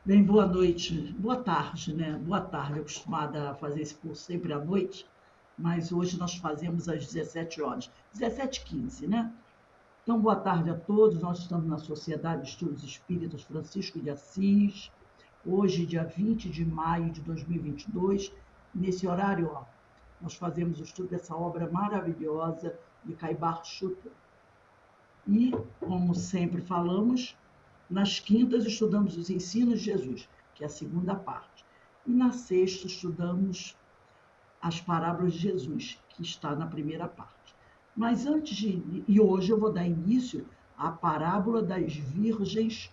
Bem, boa noite, boa tarde, né? Boa tarde, eu acostumada a fazer esse curso sempre à noite, mas hoje nós fazemos às 17 horas, 17h15, né? Então, boa tarde a todos, nós estamos na Sociedade de Estudos Espíritas Francisco de Assis, hoje, dia 20 de maio de 2022, nesse horário, ó, nós fazemos o estudo dessa obra maravilhosa de Caibar Schutter. E, como sempre falamos, nas quintas estudamos os ensinos de Jesus, que é a segunda parte. E na sexta estudamos as parábolas de Jesus, que está na primeira parte. Mas antes de. E hoje eu vou dar início à parábola das virgens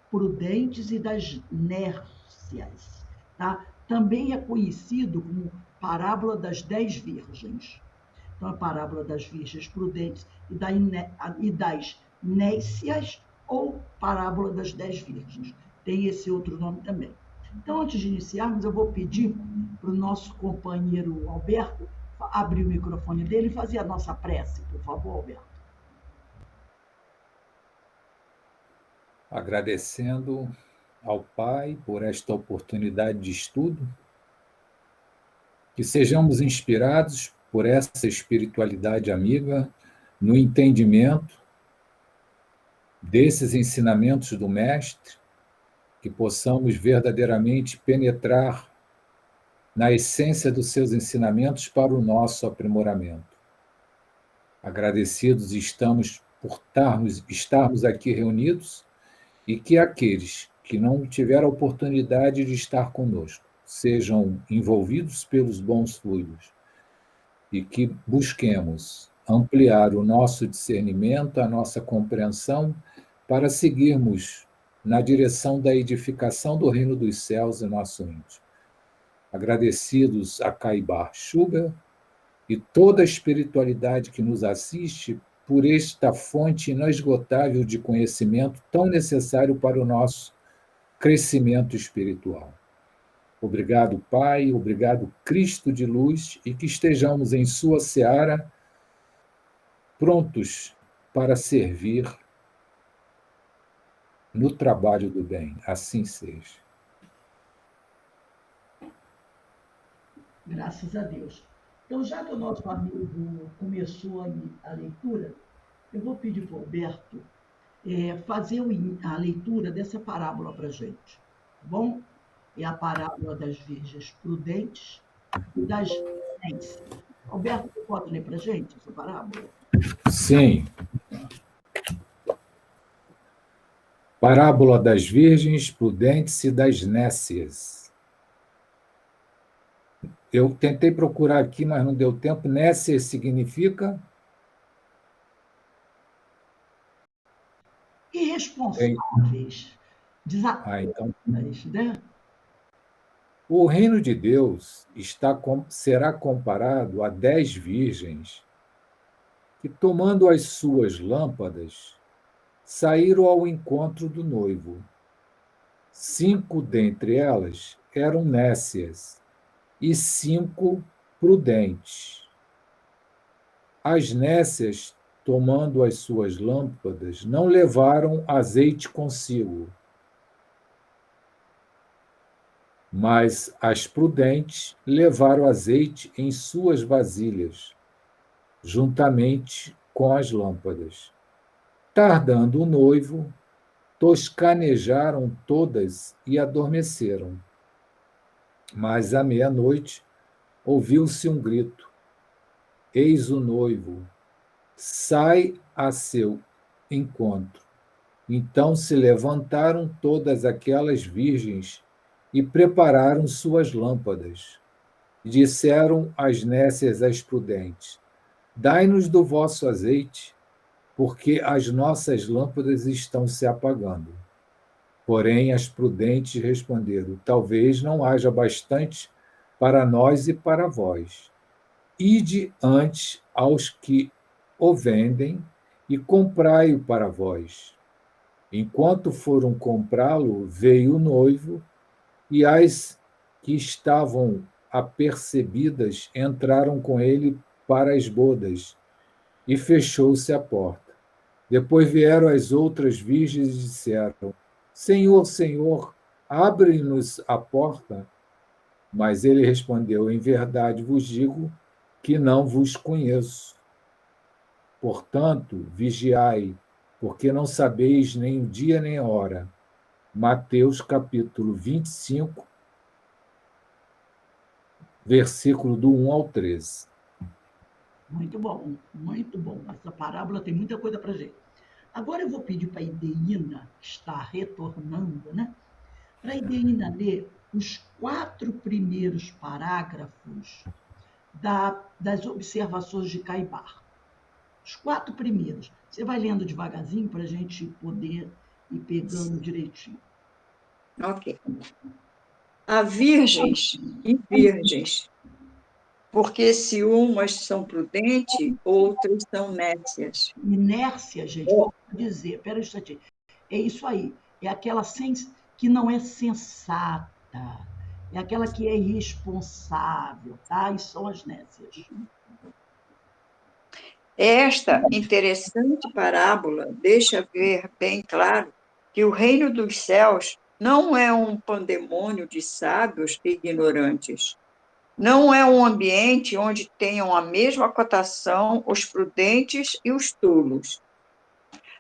prudentes e das nércias. Tá? Também é conhecido como parábola das 10 virgens. Então, a parábola das virgens prudentes e das nécias, ou parábola das 10 virgens. Tem esse outro nome também. Então, antes de iniciarmos, eu vou pedir para o nosso companheiro Alberto abrir o microfone dele e fazer a nossa prece, por favor, Alberto. Agradecendo ao Pai por esta oportunidade de estudo, que sejamos inspirados por essa espiritualidade amiga no entendimento desses ensinamentos do Mestre, que possamos verdadeiramente penetrar na essência dos seus ensinamentos para o nosso aprimoramento. Agradecidos estamos por estarmos aqui reunidos e que aqueles que não tiveram a oportunidade de estar conosco sejam envolvidos pelos bons fluidos e que busquemos ampliar o nosso discernimento, a nossa compreensão, para seguirmos na direção da edificação do reino dos céus em nosso íntimo. Agradecidos a Caibar Schutter e toda a espiritualidade que nos assiste por esta fonte inesgotável de conhecimento tão necessário para o nosso crescimento espiritual. Obrigado, Pai, obrigado, Cristo de luz, e que estejamos em sua seara, prontos para servir no trabalho do bem. Assim seja. Graças a Deus. Então, já que o nosso amigo começou a leitura, eu vou pedir para o Alberto fazer a leitura dessa parábola para a gente. Tá bom? É a parábola das virgens prudentes e das nécias. Alberto, você pode ler para a gente essa parábola? Sim. Parábola das virgens prudentes e das nécias. Eu tentei procurar aqui, mas não deu tempo. Nécias significa? Irresponsáveis, Então, desatentas, né? o reino de Deus será comparado a 10 virgens que, tomando as suas lâmpadas, saíram ao encontro do noivo. 5 dentre elas eram nécias e 5 prudentes. As nécias, tomando as suas lâmpadas, não levaram azeite consigo, mas as prudentes levaram azeite em suas vasilhas, juntamente com as lâmpadas. Tardando o noivo, toscanejaram todas e adormeceram. Mas à meia-noite ouviu-se um grito: eis o noivo, sai a seu encontro. Então se levantaram todas aquelas virgens e prepararam suas lâmpadas. Disseram as nécias às prudentes: dai-nos do vosso azeite, porque as nossas lâmpadas estão se apagando. Porém, as prudentes responderam: talvez não haja bastante para nós e para vós. Ide antes aos que o vendem e comprai-o para vós. Enquanto foram comprá-lo, veio o noivo, e as que estavam apercebidas entraram com ele para as bodas, e fechou-se a porta. Depois vieram as outras virgens e disseram: Senhor, Senhor, abre-nos a porta. Mas ele respondeu: em verdade vos digo que não vos conheço. Portanto, vigiai, porque não sabeis nem o dia nem a hora. Mateus capítulo 25, versículo do 1 ao 13. Muito bom, muito bom. Essa parábola tem muita coisa para gente. Agora eu vou pedir para a Ideína, que está retornando, né? Para a Ideína ler os 4 primeiros parágrafos das observações de Caibar. Os 4 primeiros. Você vai lendo devagarzinho para a gente poder ir pegando direitinho. Ok. Há virgens e virgens, porque se umas são prudentes, outras são nécias. Inércia, gente, vou dizer, pera um instantinho. É isso aí. É aquela que não é sensata. É aquela que é irresponsável, tá? E são as nécias. Esta interessante parábola deixa ver bem claro que o reino dos céus não é um pandemônio de sábios e ignorantes. Não é um ambiente onde tenham a mesma cotação os prudentes e os tolos.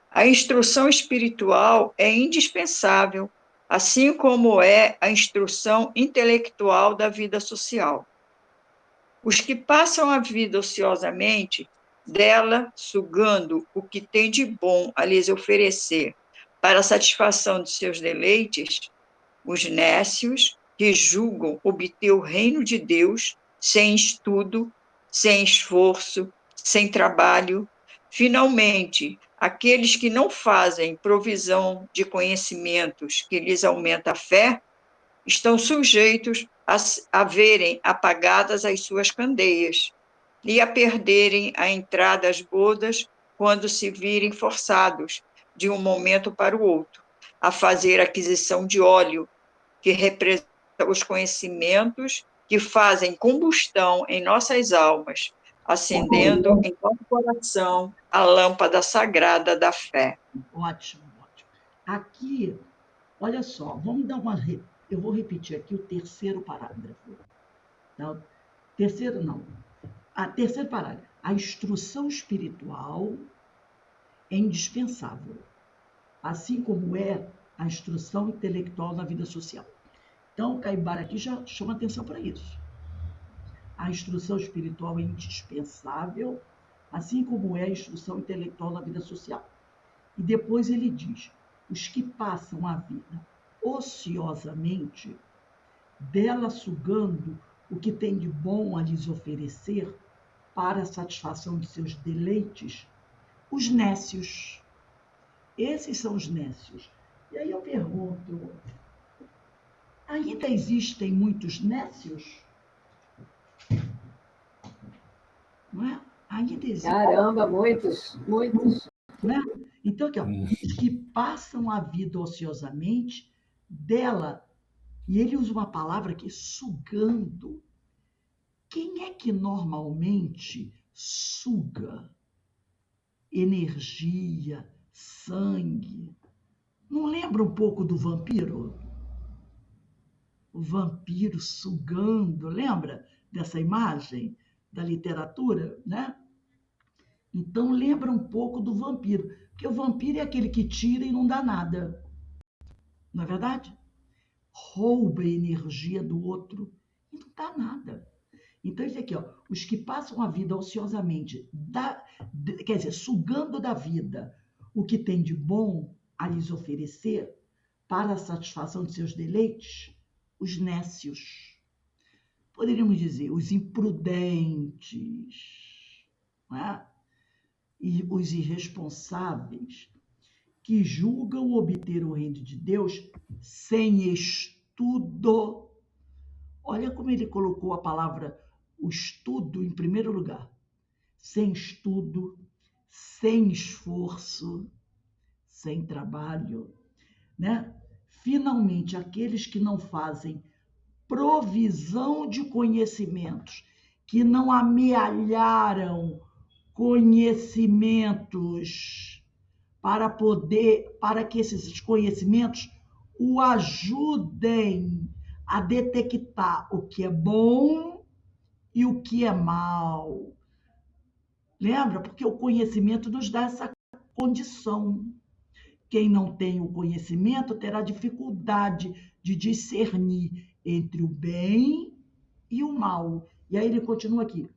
A instrução espiritual é indispensável, assim como é a instrução intelectual da vida social. Os que passam a vida ociosamente, dela sugando o que tem de bom a lhes oferecer para a satisfação de seus deleites, os nécios que julgam obter o reino de Deus sem estudo, sem esforço, sem trabalho. Finalmente, aqueles que não fazem provisão de conhecimentos que lhes aumenta a fé, estão sujeitos a verem apagadas as suas candeias e a perderem a entrada às bodas quando se virem forçados, de um momento para o outro, a fazer aquisição de óleo, que representa os conhecimentos que fazem combustão em nossas almas, acendendo em nosso coração a lâmpada sagrada da fé. Ótimo, ótimo. Aqui, olha só, vamos dar uma. Eu vou repetir aqui o terceiro parágrafo. Tá? Terceiro, não. Terceiro parágrafo. A instrução espiritual é indispensável, assim como é a instrução intelectual na vida social. Então, o Caibar aqui já chama atenção para isso. A instrução espiritual é indispensável, assim como é a instrução intelectual na vida social. E depois ele diz: os que passam a vida ociosamente, dela sugando o que tem de bom a lhes oferecer para a satisfação de seus deleites, os nécios. Esses são os nécios. E aí eu pergunto, ainda existem muitos nécios? Não é? Ainda existem. Caramba, muitos, muitos. Né? Então, aqui, ó, os que passam a vida ociosamente, dela, e ele usa uma palavra aqui, sugando. Quem é que normalmente suga energia, sangue? Não lembra um pouco do vampiro? O vampiro sugando, lembra dessa imagem da literatura, né? Então lembra um pouco do vampiro, porque o vampiro é aquele que tira e não dá nada, não é verdade? Rouba a energia do outro e não dá nada. Então, isso aqui, ó, os que passam a vida ociosamente, quer dizer, sugando da vida o que tem de bom a lhes oferecer para a satisfação de seus deleites, os nécios. Poderíamos dizer, os imprudentes, não é? E os irresponsáveis, que julgam obter o reino de Deus sem estudo. Olha como ele colocou a palavra o estudo em primeiro lugar. Sem estudo, sem esforço, sem trabalho, né? Finalmente, aqueles que não fazem provisão de conhecimentos, que não amealharam conhecimentos para que esses conhecimentos o ajudem a detectar o que é bom e o que é mal. Lembra? Porque o conhecimento nos dá essa condição. Quem não tem o conhecimento terá dificuldade de discernir entre o bem e o mal. E aí ele continua aqui.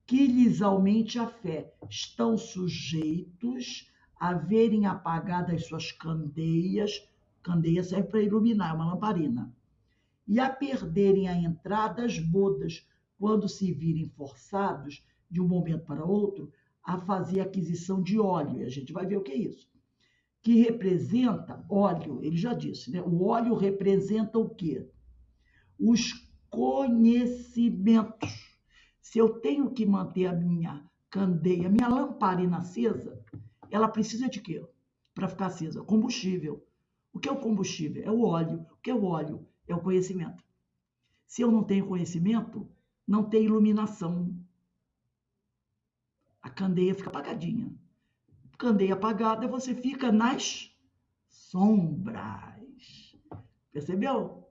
Que lhes aumente a fé. Estão sujeitos a verem apagadas suas candeias. Candeia serve para iluminar, é uma lamparina. E a perderem a entrada às bodas, quando se virem forçados, de um momento para outro, a fazer aquisição de óleo. E a gente vai ver o que é isso. Que representa óleo, ele já disse, né? O óleo representa o quê? Os conhecimentos. Se eu tenho que manter a minha candeia, a minha lamparina acesa, ela precisa de quê? Para ficar acesa? Combustível. O que é o combustível? É o óleo. O que é o óleo? É o conhecimento. Se eu não tenho conhecimento, não tem iluminação. A candeia fica apagadinha. Candeia apagada, você fica nas sombras. Percebeu?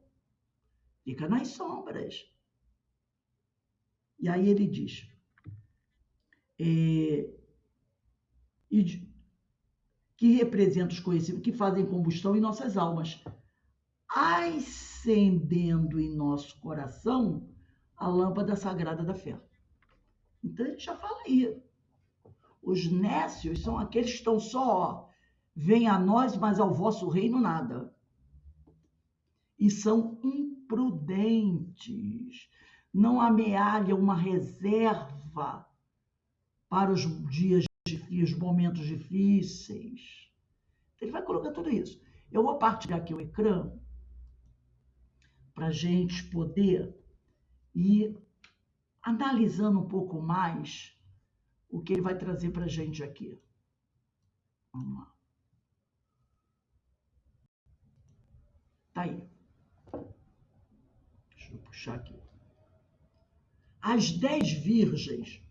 Fica nas sombras. E aí ele diz, que representa os conhecimentos, que fazem combustão em nossas almas, acendendo em nosso coração a lâmpada sagrada da fé. Então ele já fala aí. Os nécios são aqueles que estão só, vem a nós, mas ao vosso reino nada. E são imprudentes, não amealham uma reserva para os dias difíceis, os momentos difíceis. Ele vai colocar tudo isso. Eu vou partilhar aqui o ecrã para a gente poder ir analisando um pouco mais o que ele vai trazer para a gente aqui. Vamos lá. Tá aí. Deixa eu puxar aqui. As 10 virgens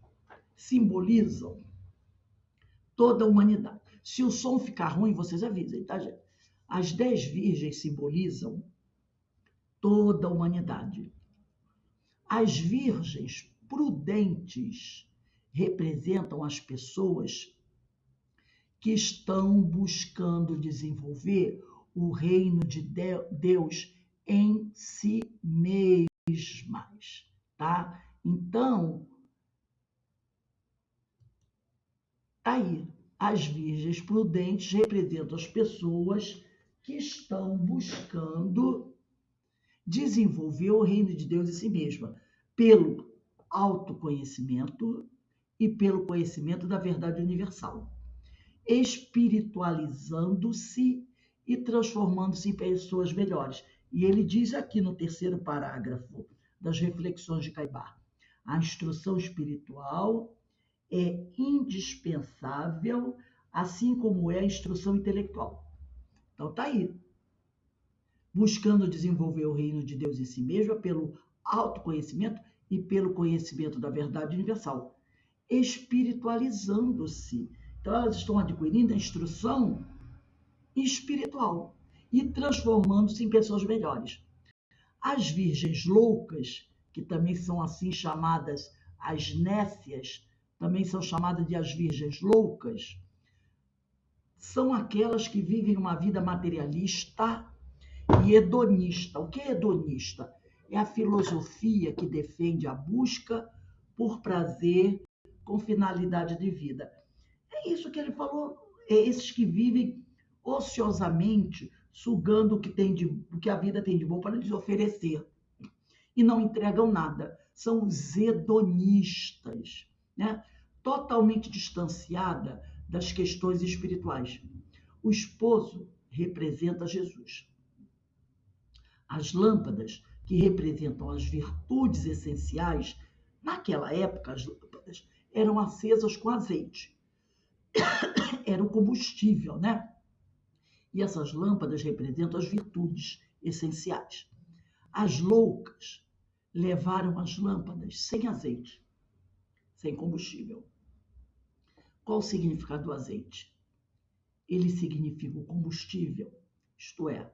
simbolizam toda a humanidade. Se o som ficar ruim, vocês avisem, tá, gente? As 10 virgens simbolizam toda a humanidade. As virgens prudentes representam as pessoas que estão buscando desenvolver o reino de Deus em si mesmas, tá? Então, aí, as virgens prudentes representam as pessoas que estão buscando desenvolver o reino de Deus em si mesma, pelo autoconhecimento e pelo conhecimento da verdade universal, espiritualizando-se e transformando-se em pessoas melhores. E ele diz aqui no 3º parágrafo das Reflexões de Caibar, a instrução espiritual é indispensável, assim como é a instrução intelectual. Então tá aí. Buscando desenvolver o reino de Deus em si mesma pelo autoconhecimento e pelo conhecimento da verdade universal, espiritualizando-se. Então elas estão adquirindo a instrução espiritual e transformando-se em pessoas melhores. As virgens loucas, que também são assim chamadas as nécias, também são chamadas de as virgens loucas, são aquelas que vivem uma vida materialista e hedonista. O que é hedonista? É a filosofia que defende a busca por prazer com finalidade de vida. É isso que ele falou, é esses que vivem ociosamente, sugando o que a vida tem de bom para lhes oferecer e não entregam nada. São os hedonistas, né? Totalmente distanciada das questões espirituais. O esposo representa Jesus. As lâmpadas, que representam as virtudes essenciais, naquela época as lâmpadas eram acesas com azeite. Era o combustível, né? E essas lâmpadas representam as virtudes essenciais. As loucas levaram as lâmpadas sem azeite, sem combustível. Qual o significado do azeite? Ele significa o combustível, isto é,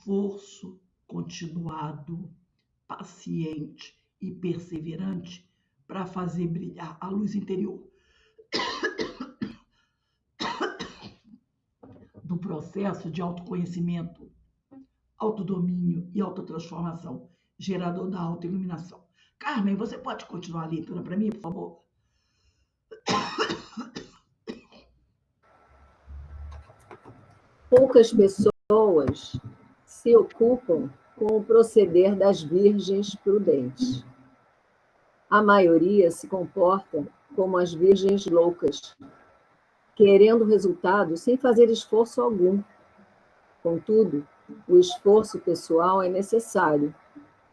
esforço continuado, paciente e perseverante para fazer brilhar a luz interior do processo de autoconhecimento, autodomínio e autotransformação, gerador da autoiluminação. Carmen, você pode continuar a leitura para mim, por favor? Poucas pessoas se ocupam com o proceder das virgens prudentes. A maioria se comporta como as virgens loucas, querendo resultado sem fazer esforço algum. Contudo, o esforço pessoal é necessário,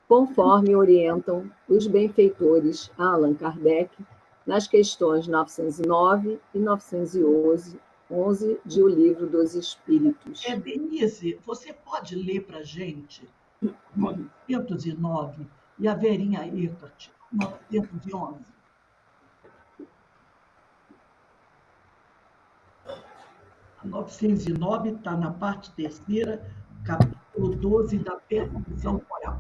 conforme orientam os benfeitores Allan Kardec nas questões 909 e 911 de O Livro dos Espíritos. Denise, você pode ler para a gente 909 e a Verinha Eckert, 911? A 909 está na parte terceira, capítulo 12 da perfeição moral.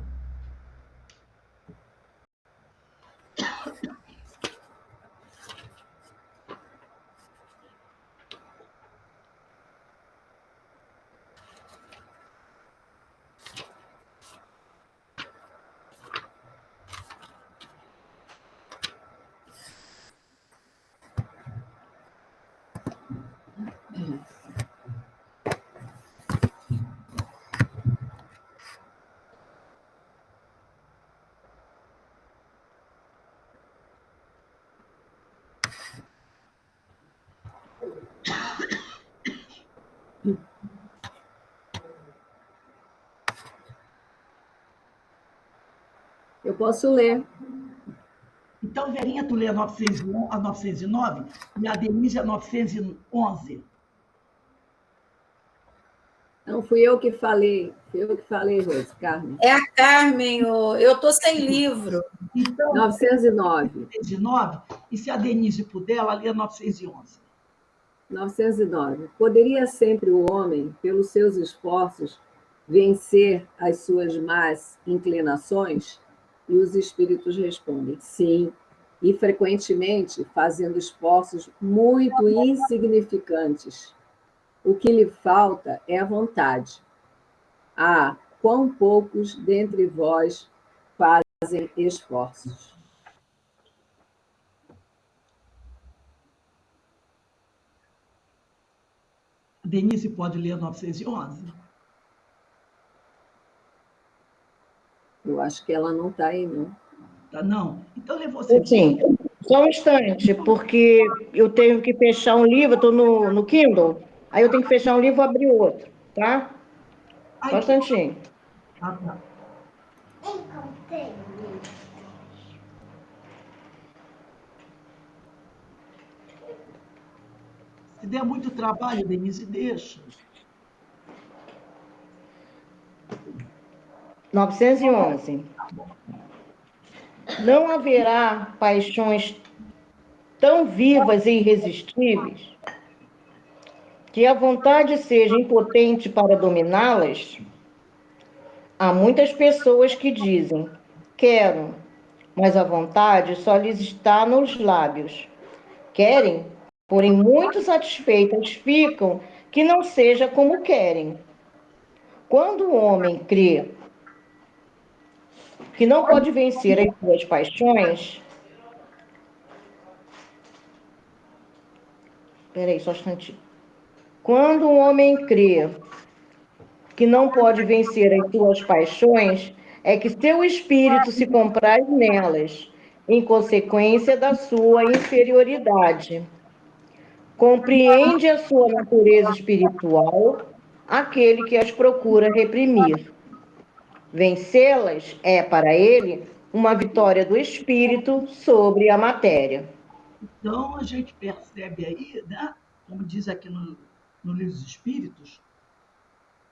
Eu posso ler. Então, Verinha, tu lê a 909 e a Denise a 911. Não, fui eu que falei, Rose, Carmen. É a Carmen, eu estou sem livro. Então, 909. 909, e se a Denise puder, ela lê a 911. 909. Poderia sempre o homem, pelos seus esforços, vencer as suas más inclinações? E os espíritos respondem, sim, e frequentemente fazendo esforços muito insignificantes. O que lhe falta é a vontade. Ah, quão poucos dentre vós fazem esforços. A Denise pode ler a 911? Eu acho que ela não está aí, não. Tá, não? Então, lê você. Sim, só um instante, porque eu tenho que fechar um livro, estou no Kindle, aí eu tenho que fechar um livro e abrir outro, tá? Só um instantinho. Ah, tá. Se der muito trabalho, Denise, deixa. 911. Não haverá paixões tão vivas e irresistíveis que a vontade seja impotente para dominá-las. Há muitas pessoas que dizem, quero, mas a vontade só lhes está nos lábios. Querem, porém muito satisfeitas ficam que não seja como querem. Quando o homem crê que não pode vencer as suas paixões... Peraí, só um instantinho. Quando o homem crê que não pode vencer as suas paixões, é que seu espírito se compraz nelas, em consequência da sua inferioridade. Compreende a sua natureza espiritual, aquele que as procura reprimir. Vencê-las é, para ele, uma vitória do espírito sobre a matéria. Então, a gente percebe aí, né, como diz aqui no Livro dos Espíritos,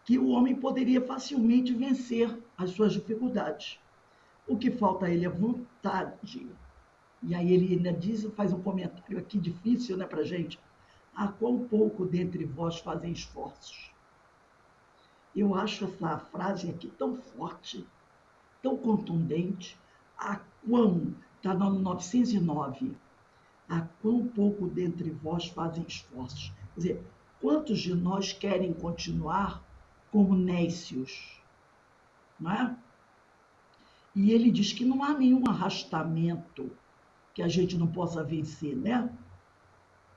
que o homem poderia facilmente vencer as suas dificuldades. O que falta a ele é vontade. E aí ele ainda diz, faz um comentário aqui difícil, né, para a gente. Há quão pouco dentre vós fazem esforços. Eu acho essa frase aqui tão forte, tão contundente, a quão, está no 909, a quão pouco dentre vós fazem esforços. Quer dizer, quantos de nós querem continuar como nécios, não é? E ele diz que não há nenhum arrastamento que a gente não possa vencer, né?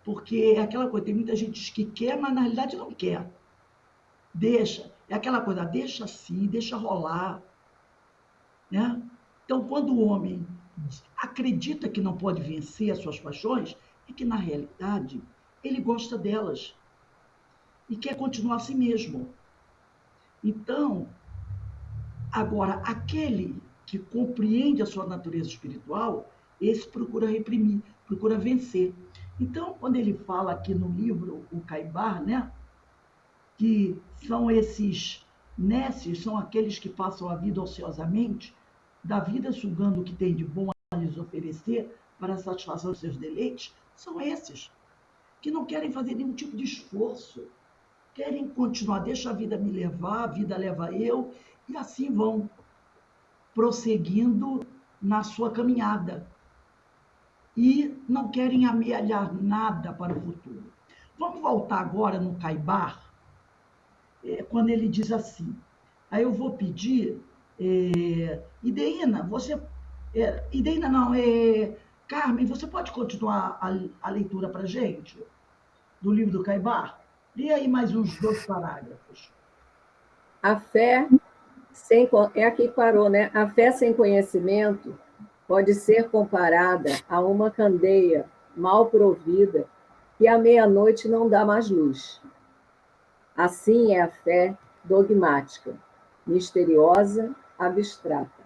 Porque é aquela coisa, tem muita gente que quer, mas na realidade não quer. Deixa, é aquela coisa, deixa assim, deixa rolar, né? Então, quando o homem acredita que não pode vencer as suas paixões, é que, na realidade, ele gosta delas e quer continuar assim mesmo. Então, agora, aquele que compreende a sua natureza espiritual, esse procura reprimir, procura vencer. Então, quando ele fala aqui no livro, o Caibar, né, que são esses nécios, são aqueles que passam a vida ociosamente, da vida sugando o que tem de bom a lhes oferecer para a satisfação dos seus deleites, são esses, que não querem fazer nenhum tipo de esforço, querem continuar, deixa a vida me levar, a vida leva eu, e assim vão prosseguindo na sua caminhada. E não querem amealhar nada para o futuro. Vamos voltar agora no Caibar, quando ele diz assim. Aí eu vou pedir, Ideína, você. Ideína não, Carmen, você pode continuar a leitura para a gente, do livro do Caibar? Lê aí mais uns 2 parágrafos. A fé sem, é aqui que parou, né? A fé sem conhecimento pode ser comparada a uma candeia mal provida que à meia-noite não dá mais luz. Assim é a fé dogmática, misteriosa, abstrata.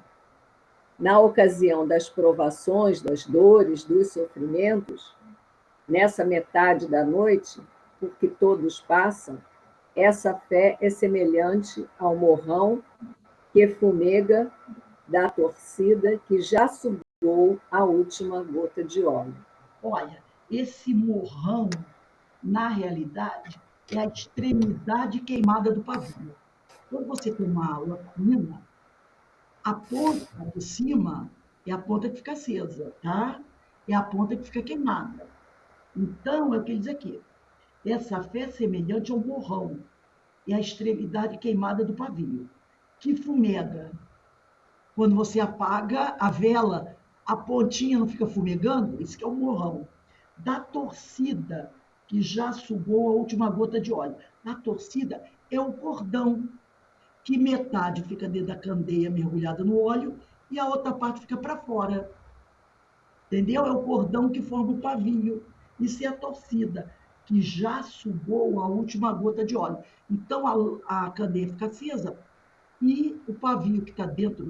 Na ocasião das provações, das dores, dos sofrimentos, nessa metade da noite, por que todos passam, essa fé é semelhante ao morrão que fumega da torcida que já sugou a última gota de óleo. Olha, esse morrão, na realidade, é a extremidade queimada do pavio. Quando você tem uma lamparina, a ponta de cima é a ponta que fica acesa, tá? É a ponta que fica queimada. Então, é o que ele diz aqui. Essa fé é semelhante ao morrão, é a extremidade queimada do pavio, que fumega. Quando você apaga a vela, a pontinha não fica fumegando? Isso que é o morrão. Da torcida, que já sugou a última gota de óleo. A torcida é o cordão, que metade fica dentro da candeia mergulhada no óleo e a outra parte fica para fora. Entendeu? É o cordão que forma o pavio. Isso é a torcida, que já sugou a última gota de óleo. Então, a candeia fica acesa e o pavio que está dentro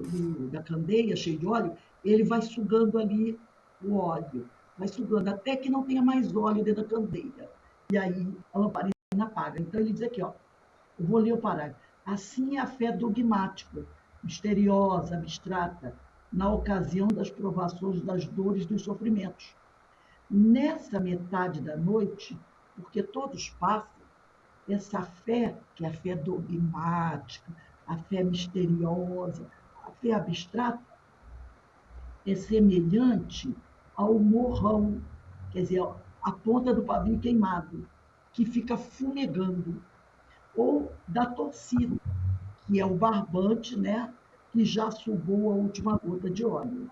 da candeia, cheio de óleo, ele vai sugando ali o óleo. Vai sugando até que não tenha mais óleo dentro da candeia. E aí a lamparina apaga. Então, ele diz aqui, ó, eu vou ler o parágrafo. Assim é a fé dogmática, misteriosa, abstrata, na ocasião das provações, das dores, dos sofrimentos. Nessa metade da noite, porque todos passam, essa fé, que é a fé dogmática, a fé misteriosa, a fé abstrata, é semelhante ao morrão, quer dizer, a ponta do pavio queimado, que fica fumegando, ou da torcida, que é o barbante, né, que já sugou a última gota de óleo.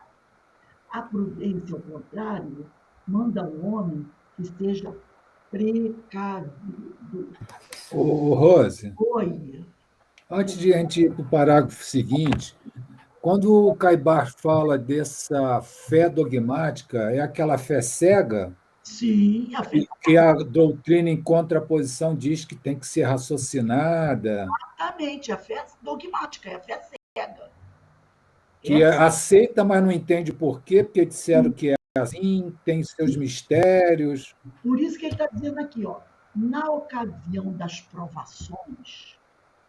A prudência, ao contrário, manda ao homem que seja precavido. Rose, Oi. antes de a gente ir para o parágrafo seguinte, quando o Caibar fala dessa fé dogmática, é aquela fé cega Sim, a fé que a doutrina em contraposição diz que tem que ser raciocinada, exatamente, a fé dogmática, é a fé cega. que Essa, aceita, mas não entende por quê, porque disseram que é assim, tem seus mistérios. por isso que ele está dizendo aqui, ó, na ocasião das provações,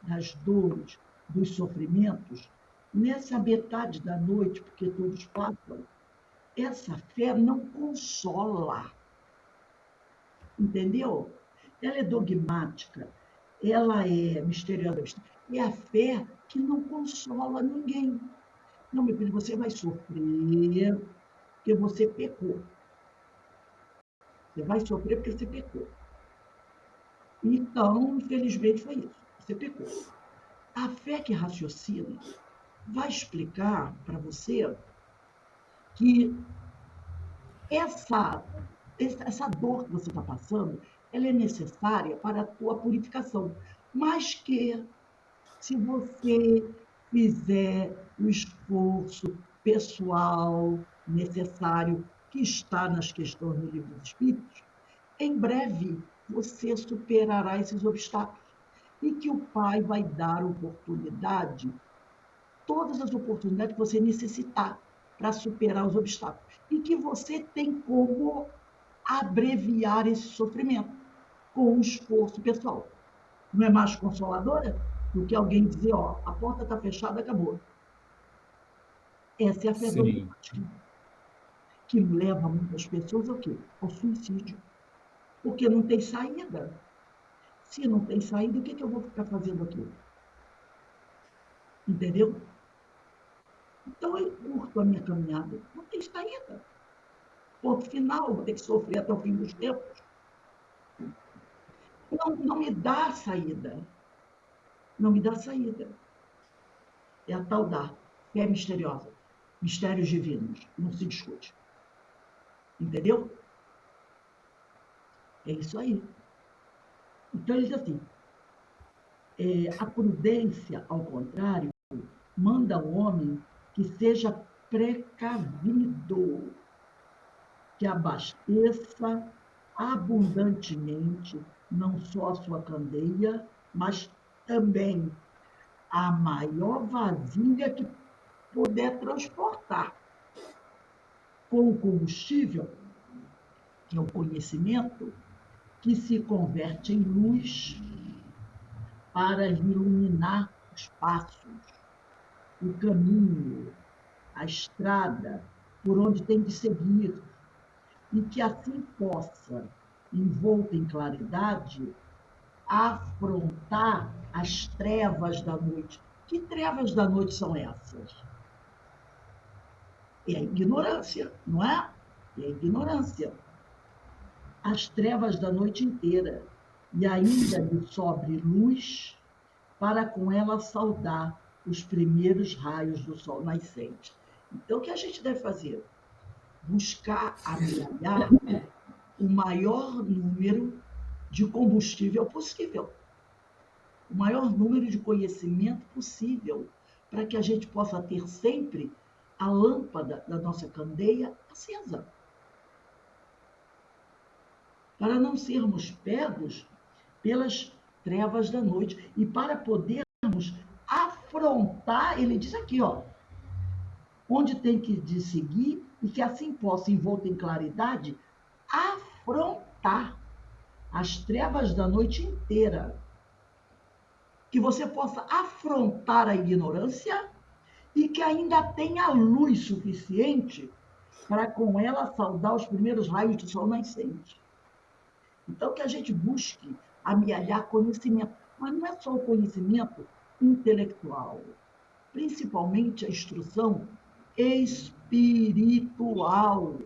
das dores, dos sofrimentos, nessa metade da noite, porque todos passam, essa fé não consola, entendeu? Ela é dogmática, ela é misteriosa, É a fé que não consola ninguém. Não, meu filho, você vai sofrer porque você pecou. Você vai sofrer porque você pecou. Então, infelizmente, foi isso. Você pecou. A fé que raciocina vai explicar para você que essa, essa dor que você está passando, ela é necessária para a tua purificação. Mas que, se você fizer o esforço pessoal necessário que está nas questões do Livro dos Espíritos, em breve você superará esses obstáculos e que o Pai vai dar oportunidade, todas as oportunidades que você necessitar para superar os obstáculos e que você tem como abreviar esse sofrimento com um esforço pessoal. Não é mais consoladora do que alguém dizer, ó, a porta está fechada, acabou. Essa é a fé Sim, dogmática, que leva muitas pessoas ao quê? Ao suicídio. Porque não tem saída. Se não tem saída, o que eu vou ficar fazendo aqui? Entendeu? Então eu curto a minha caminhada. Não tem saída. Ponto final, vou ter que sofrer até o fim dos tempos. Não me dá saída. Não me dá saída. É a tal da fé misteriosa. Mistérios divinos. Não se discute. Entendeu? É isso aí. Então ele diz assim, a prudência, ao contrário, manda ao homem que seja precavido, que abasteça abundantemente não só a sua candeia, mas também a maior vasilha que puder transportar, com o combustível, que é o conhecimento, que se converte em luz para iluminar os passos, o caminho, a estrada por onde tem que seguir, e que assim possa, envolto em claridade, afrontar as trevas da noite. Que trevas da noite são essas? É a ignorância, não é? É a ignorância. As trevas da noite inteira. E ainda lhe sobre luz para com ela saudar os primeiros raios do sol nascente. Então, o que a gente deve fazer? Buscar amealhar o maior número de combustível possível, o maior número de conhecimento possível, para que a gente possa ter sempre a lâmpada da nossa candeia acesa, para não sermos pegos pelas trevas da noite e para podermos afrontar, ele diz aqui, ó, onde tem que seguir e que assim possa, envolto em claridade, afrontar as trevas da noite inteira. Que você possa afrontar a ignorância e que ainda tenha luz suficiente para com ela saudar os primeiros raios do sol nascente. Então, que a gente busque amealhar conhecimento, mas não é só o conhecimento intelectual, principalmente a instrução espiritual,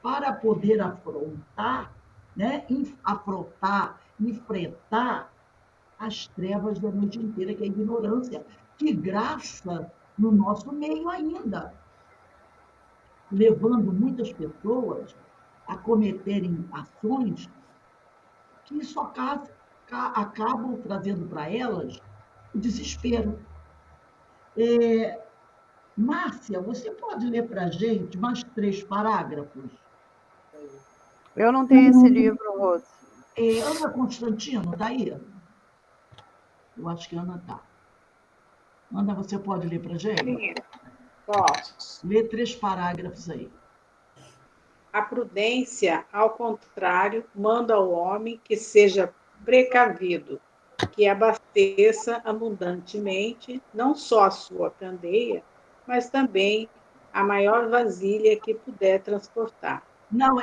para poder afrontar, né? Afrontar, enfrentar as trevas da noite inteira, que é a ignorância, que graça no nosso meio ainda, levando muitas pessoas a cometerem ações que só acabam trazendo para elas o desespero. Márcia, você pode ler para a gente mais 3 parágrafos? Eu não tenho esse livro, Rose. Ana Constantino, está aí? Eu acho que a Ana está. Ana, você pode ler para a gente? Sim, posso. Lê 3 parágrafos aí. A prudência, ao contrário, manda ao homem que seja precavido, que abasteça abundantemente não só a sua candeia, mas também a maior vasilha que puder transportar. Não,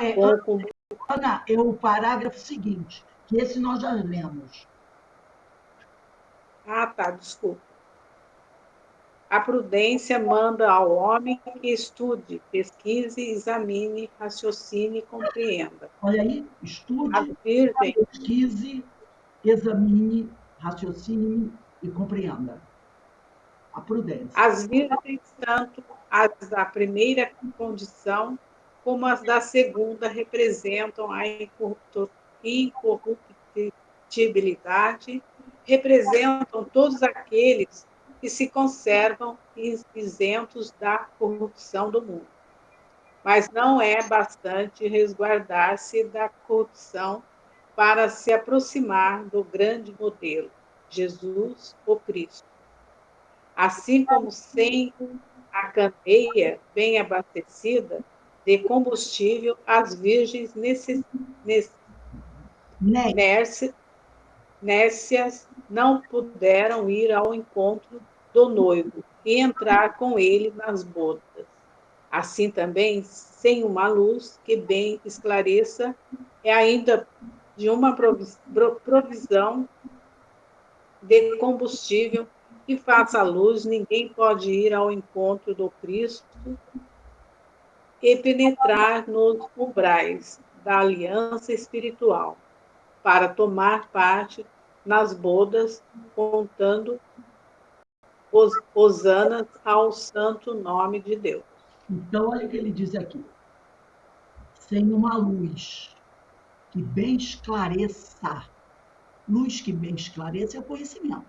Com Ana, é o parágrafo seguinte, que esse nós já lemos. Ah, tá, desculpa. A prudência manda ao homem que estude, pesquise, examine, raciocine e compreenda. Olha aí, As estude, virgens, pesquise, examine, raciocine e compreenda. A prudência. as virgens, tanto as da primeira condição como as da segunda, representam a incorruptibilidade, representam todos aqueles que se conservam isentos da corrupção do mundo. Mas não é bastante resguardar-se da corrupção para se aproximar do grande modelo, Jesus, o Cristo. Assim como sem a candeia bem abastecida de combustível, as virgens Né? nécias não puderam ir ao encontro do noivo e entrar com ele nas bodas. Assim também, sem uma luz que bem esclareça, é ainda de uma provisão de combustível que faça luz, ninguém pode ir ao encontro do Cristo e penetrar nos umbrais da aliança espiritual, para tomar parte nas bodas, contando os hosanas ao santo nome de Deus. Então, olha o que ele diz aqui. Sem uma luz que bem esclareça. Luz que bem esclareça é o conhecimento.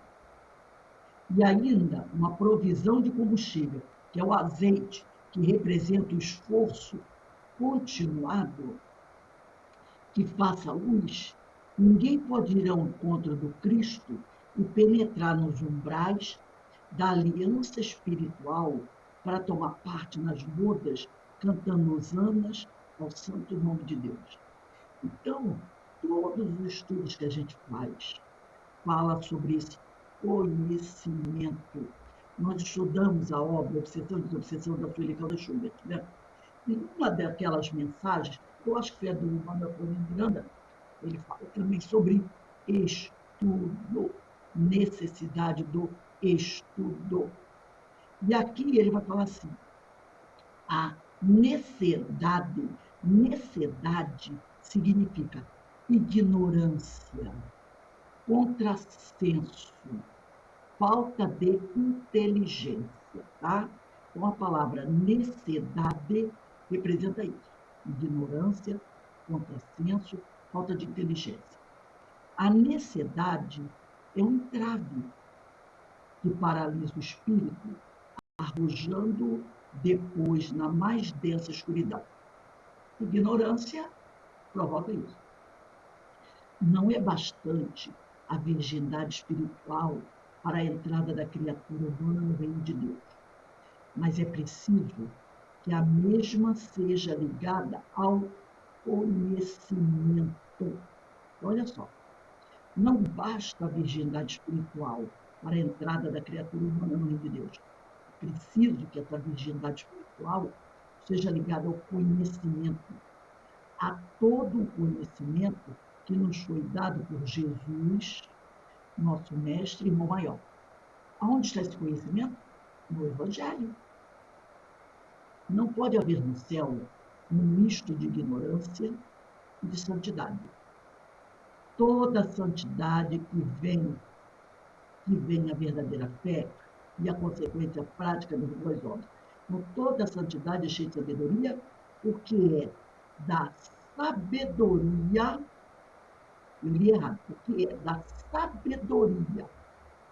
E ainda uma provisão de combustível, que é o azeite, que representa o esforço continuado, que faça luz. Ninguém pode ir ao encontro do Cristo e penetrar nos umbrais da aliança espiritual para tomar parte nas bodas, cantando hosanas ao santo nome de Deus. Então, todos os estudos que a gente fala sobre esse conhecimento. Nós estudamos a obra Obsessão e Desobsessão da Sueli Caldas Schubert, né? E uma daquelas mensagens, eu acho que foi a do Manuel Flamengo Miranda, ele fala também sobre estudo, necessidade do estudo. E aqui ele vai falar assim, a necessidade significa ignorância, contrassenso, falta de inteligência, tá? Então, a palavra necessidade representa isso, ignorância, contrassenso, falta de inteligência. A necessidade é um entrave que paralisa o espírito, arrojando depois na mais densa escuridão. Ignorância provoca isso. Não é bastante a virgindade espiritual para a entrada da criatura humana no reino de Deus, mas é preciso que a mesma seja ligada ao conhecimento. Olha só, não basta a virgindade espiritual para a entrada da criatura humana no reino de Deus. É preciso que essa virgindade espiritual seja ligada ao conhecimento, a todo o conhecimento que nos foi dado por Jesus, nosso mestre e irmão maior. Aonde está esse conhecimento? No Evangelho. Não pode haver no céu um misto de ignorância e de santidade. Toda santidade que vem a verdadeira fé e a consequência prática das boas obras. Então, toda santidade é cheia de sabedoria, porque é da sabedoria, eu li errado, porque é da sabedoria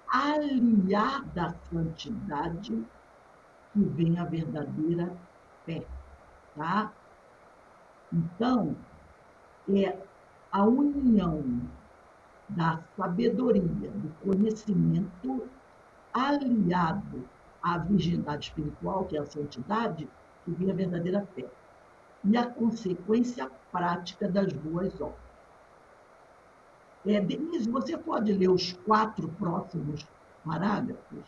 aliada à santidade que vem a verdadeira fé, tá? Então, é a união da sabedoria, do conhecimento, aliado à virgindade espiritual, que é a santidade, que vem a verdadeira fé. E a consequência prática das boas obras. Denise, você pode ler os 4 próximos parágrafos?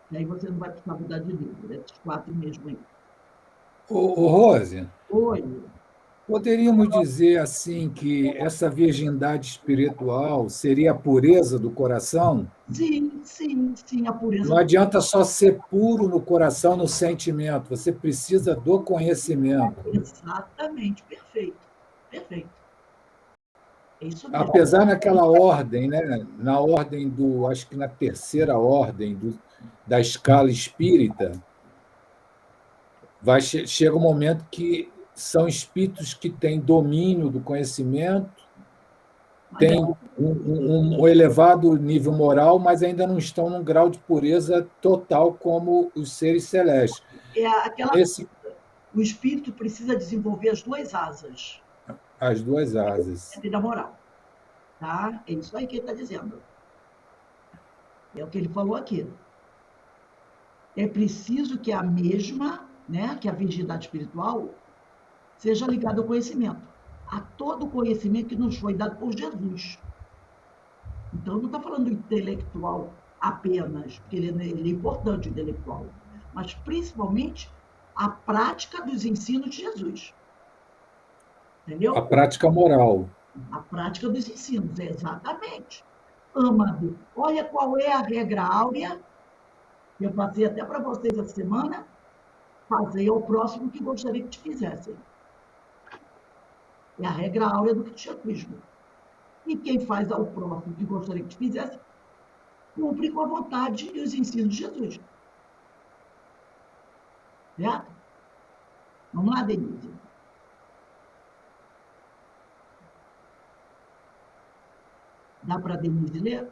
E aí você não vai precisar mudar de livro, esses 4 mesmo aí. Ô, Rose, Oi. Poderíamos dizer assim que essa virgindade espiritual seria a pureza do coração? Sim, sim, sim, a pureza Não adianta só ser puro no coração, no sentimento, você precisa do conhecimento. exatamente, perfeito, perfeito. É isso mesmo. Apesar naquela ordem, né? Na ordem acho que na terceira ordem da escala espírita, chega um momento que são espíritos que têm domínio do conhecimento, Mas têm um elevado nível moral, mas ainda não estão num grau de pureza total como os seres celestes. é aquela Esse, o espírito precisa desenvolver as duas asas, as duas asas. e da moral, tá? É isso aí que ele está dizendo. É o que ele falou aqui. É preciso que a mesma, né, que a virgindade espiritual, seja ligada ao conhecimento, a todo o conhecimento que nos foi dado por Jesus. Então, não está falando do intelectual apenas, porque ele é importante, o intelectual, mas principalmente a prática dos ensinos de Jesus. Entendeu? A prática moral. A prática dos ensinos, exatamente. Amado, olha qual é a regra áurea, que eu passei até para vocês essa semana, fazer ao próximo que gostaria que te fizessem. É a regra áurea do cristianismo. E quem faz ao próximo que gostaria que te fizesse, cumpre com a vontade e os ensinos de Jesus. Certo? Vamos lá, Denise. Dá para a Denise ler?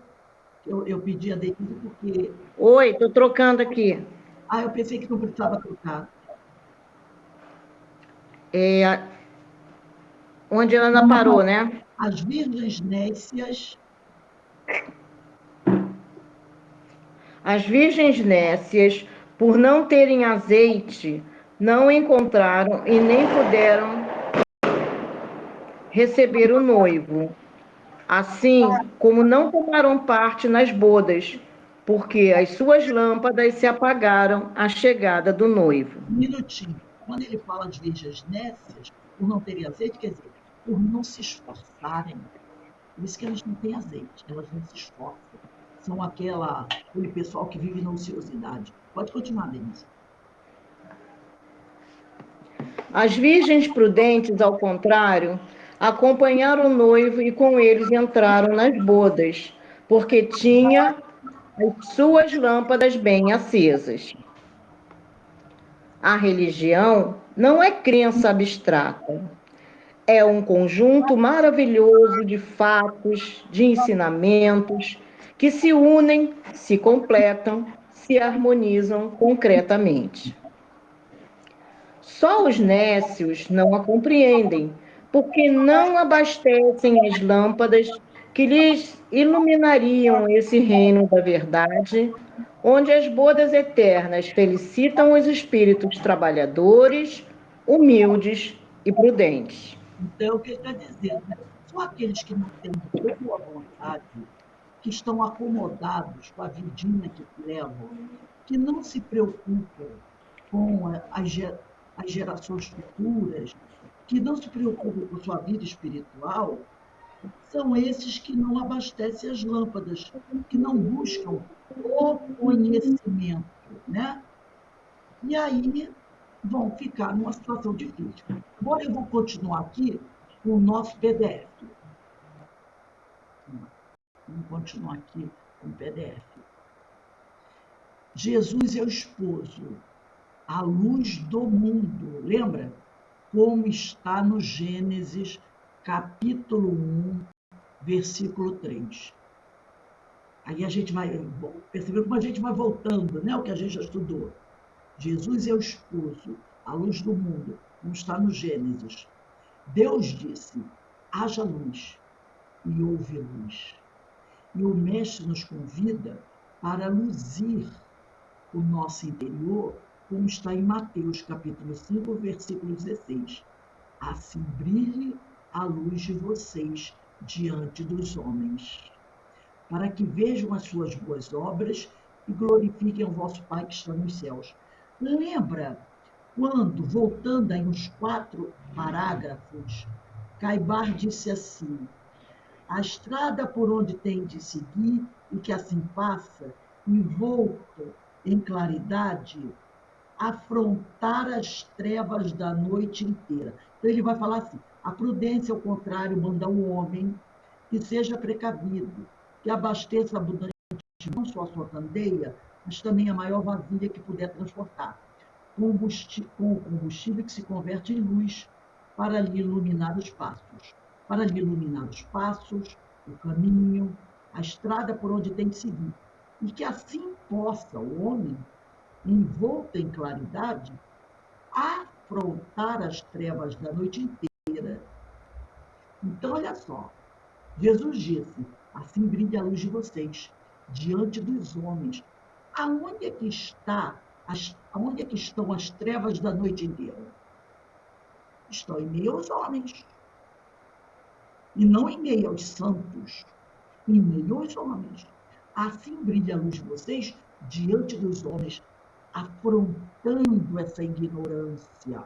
Eu pedi a Denise porque... Oi, estou trocando aqui. eu pensei que não precisava trocar. Onde a Ana parou, né? As virgens nécias. As virgens nécias, por não terem azeite, não encontraram e nem puderam receber o noivo, assim como não tomaram parte nas bodas, porque as suas lâmpadas se apagaram à chegada do noivo. Um minutinho. Quando ele fala de virgens nécias, por não terem azeite, quer dizer, por não se esforçarem. Por isso que elas não têm azeite, elas não se esforçam. São aquele pessoal que vive na ociosidade. Pode continuar, Denise. As virgens prudentes, ao contrário, acompanharam o noivo e com eles entraram nas bodas, porque tinha as suas lâmpadas bem acesas. A religião não é crença abstrata. É um conjunto maravilhoso de fatos, de ensinamentos, que se unem, se completam, se harmonizam concretamente. Só os nécios não a compreendem, porque não abastecem as lâmpadas que lhes iluminariam esse reino da verdade, onde as bodas eternas felicitam os espíritos trabalhadores, humildes e prudentes. Então, o que ele está dizendo, né? Só aqueles que não têm boa vontade, que estão acomodados com a vidinha que levam, que não se preocupam com as gerações futuras, que não se preocupam com sua vida espiritual, são esses que não abastecem as lâmpadas, que não buscam o conhecimento, né? E aí vão ficar numa situação difícil. Agora eu vou continuar aqui com o nosso PDF. Vamos continuar aqui com o PDF. Jesus é o esposo, a luz do mundo. Lembra? Como está no Gênesis, capítulo 1, versículo 3. Aí a gente vai perceber como a gente vai voltando, né? O que a gente já estudou. Jesus é o esposo, a luz do mundo, como está no Gênesis. Deus disse, haja luz, e houve luz. E o Mestre nos convida para luzir o nosso interior, como está em Mateus, capítulo 5, versículo 16. Assim brilhe a luz de vocês diante dos homens, para que vejam as suas boas obras e glorifiquem o vosso Pai que está nos céus. Lembra Quando, voltando aí uns 4 parágrafos, Caibar disse assim: a estrada por onde tem de seguir e que assim passa, envolto em claridade, afrontar as trevas da noite inteira. Então ele vai falar assim: a prudência, ao contrário, manda o homem que seja precavido, que abasteça abundantemente não só a sua candeia, mas também a maior vasilha que puder transportar, com o combustível que se converte em luz para lhe iluminar os passos. Para lhe iluminar os passos, o caminho, a estrada por onde tem que seguir. E que assim possa o homem, envolto em claridade, afrontar as trevas da noite inteira. Então, olha só, Jesus disse: assim brilha a luz de vocês diante dos homens. Aonde é que aonde é que estão as trevas da noite inteira? Estão em meio aos homens. E não em meio aos santos, em meio aos homens. Assim brilha a luz de vocês diante dos homens, afrontando essa ignorância,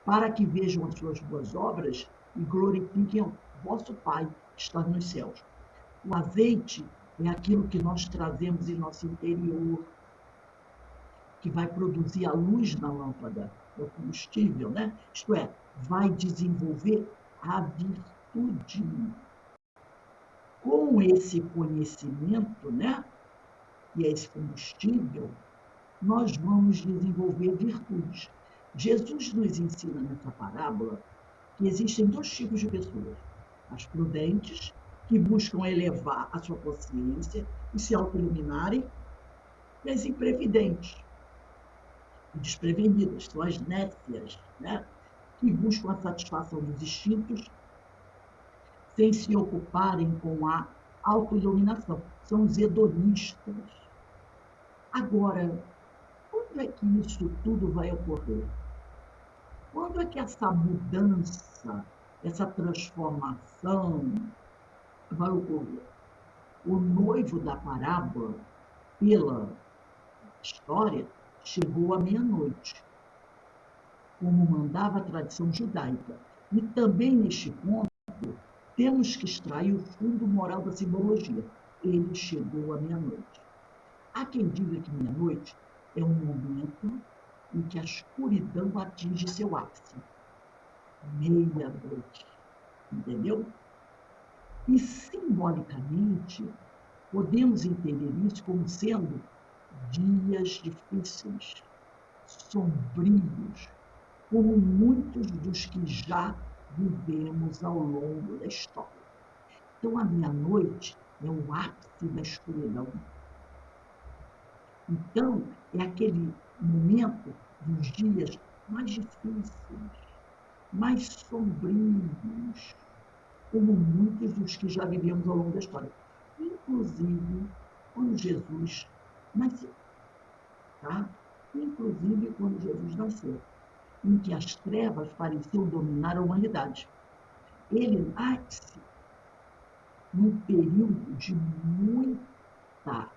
para que vejam as suas boas obras e glorifiquem o vosso Pai que está nos céus. O azeite é aquilo que nós trazemos em nosso interior, que vai produzir a luz na lâmpada, é o combustível, né? Isto é, vai desenvolver a virtude. Com esse conhecimento, né? E esse combustível, nós vamos desenvolver virtudes. Jesus nos ensina nessa parábola que existem 2 tipos de pessoas: as prudentes, que buscam elevar a sua consciência e se auto-iluminarem, e as imprevidentes e desprevenidas, são as nécias, né? Que buscam a satisfação dos instintos sem se ocuparem com a auto-iluminação. São os hedonistas. Agora, quando é que isso tudo vai ocorrer? Quando é que essa mudança, essa transformação vai ocorrer? O noivo da parábola, pela história, chegou à meia-noite, como mandava a tradição judaica. E também, neste ponto, temos que extrair o fundo moral da simbologia. Ele chegou à meia-noite. Há quem diga que meia-noite é um momento em que a escuridão atinge seu ápice. Meia-noite. Entendeu? E, simbolicamente, podemos entender isso como sendo dias difíceis, sombrios, como muitos dos que já vivemos ao longo da história. Então, a meia-noite é o ápice da escuridão. Então, é aquele momento dos dias mais difíceis, mais sombrios, como muitos dos que já vivemos ao longo da história. Inclusive, quando Jesus nasceu. Tá? Inclusive, quando Jesus nasceu, em que as trevas pareciam dominar a humanidade. Ele nasce num período de muita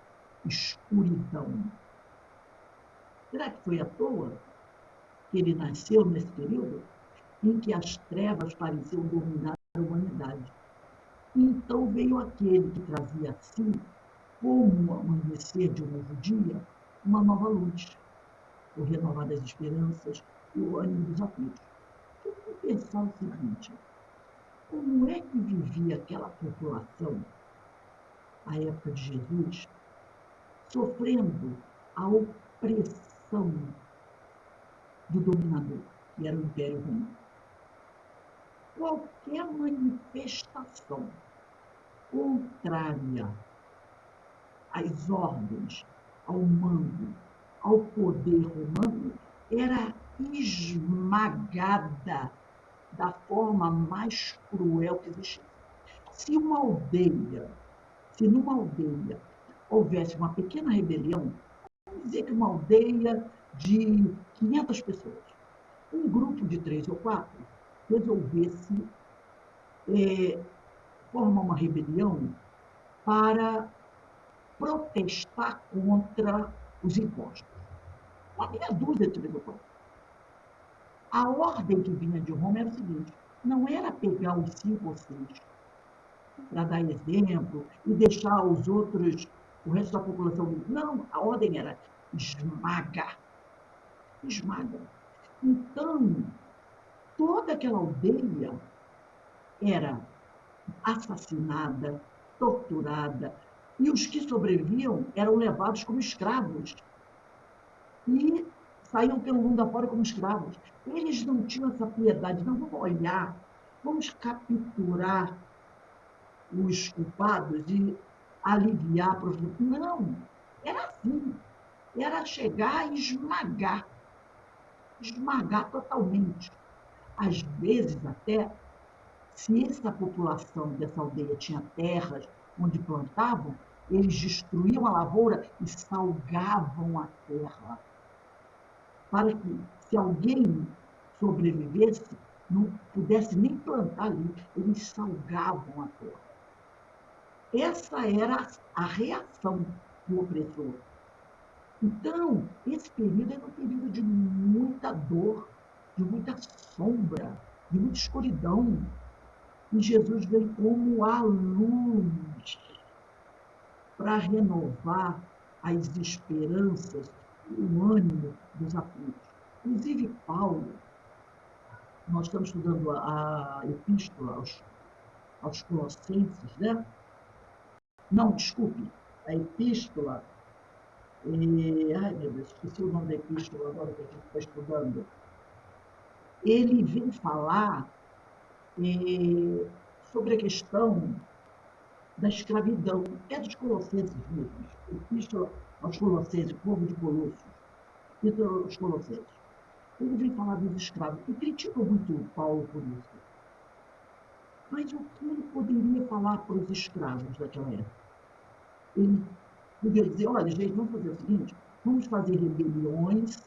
escuridão. Será que foi à toa que ele nasceu nesse período em que as trevas pareciam dominar a humanidade? Então veio aquele que trazia assim, como o amanhecer de um novo dia, uma nova luz, o renovar das esperanças e o ânimo dos aflitos. Vamos pensar o seguinte: como é que vivia aquela população, à época de Jesus, sofrendo a opressão do dominador, que era o Império Romano? Qualquer manifestação contrária às ordens, ao mando, ao poder romano, era esmagada da forma mais cruel que existia. Se numa aldeia houvesse uma pequena rebelião, vamos dizer que uma aldeia de 500 pessoas, um grupo de 3 ou 4 resolvesse formar uma rebelião para protestar contra os impostos. Uma meia dúzia de 3 ou 4. A ordem que vinha de Roma era o seguinte: não era pegar os 5 ou 6 para dar exemplo e deixar os outros, o resto da população. Não, a ordem era esmaga, esmaga. Então, toda aquela aldeia era assassinada, torturada, e os que sobreviviam eram levados como escravos e saíam pelo mundo afora como escravos. Eles não tinham essa piedade, não, vamos olhar, vamos capturar os culpados e aliviar. Não, era assim, era chegar e esmagar totalmente. Às vezes até, se essa população dessa aldeia tinha terras onde plantavam, eles destruíam a lavoura e salgavam a terra, para que, se alguém sobrevivesse, não pudesse nem plantar ali, eles salgavam a terra. Essa era a reação do opressor. Então, esse período era um período de muita dor, de muita sombra, de muita escuridão. E Jesus vem como a luz para renovar as esperanças e o ânimo dos aflitos. Inclusive, Paulo, nós estamos estudando a epístola aos Colossenses, né? Não, desculpe, a epístola. Ai, meu Deus, esqueci o nome da epístola agora que a gente está estudando. Ele vem falar sobre a questão da escravidão. É dos Colossenses mesmo. Epístola aos Colossenses, povo de Colossos. Epístola aos Colossenses. Ele vem falar dos escravos. E critica muito Paulo por isso. Mas o que ele poderia falar para os escravos daquela época? Ele podia dizer: olha, gente, vamos fazer o seguinte, vamos fazer rebeliões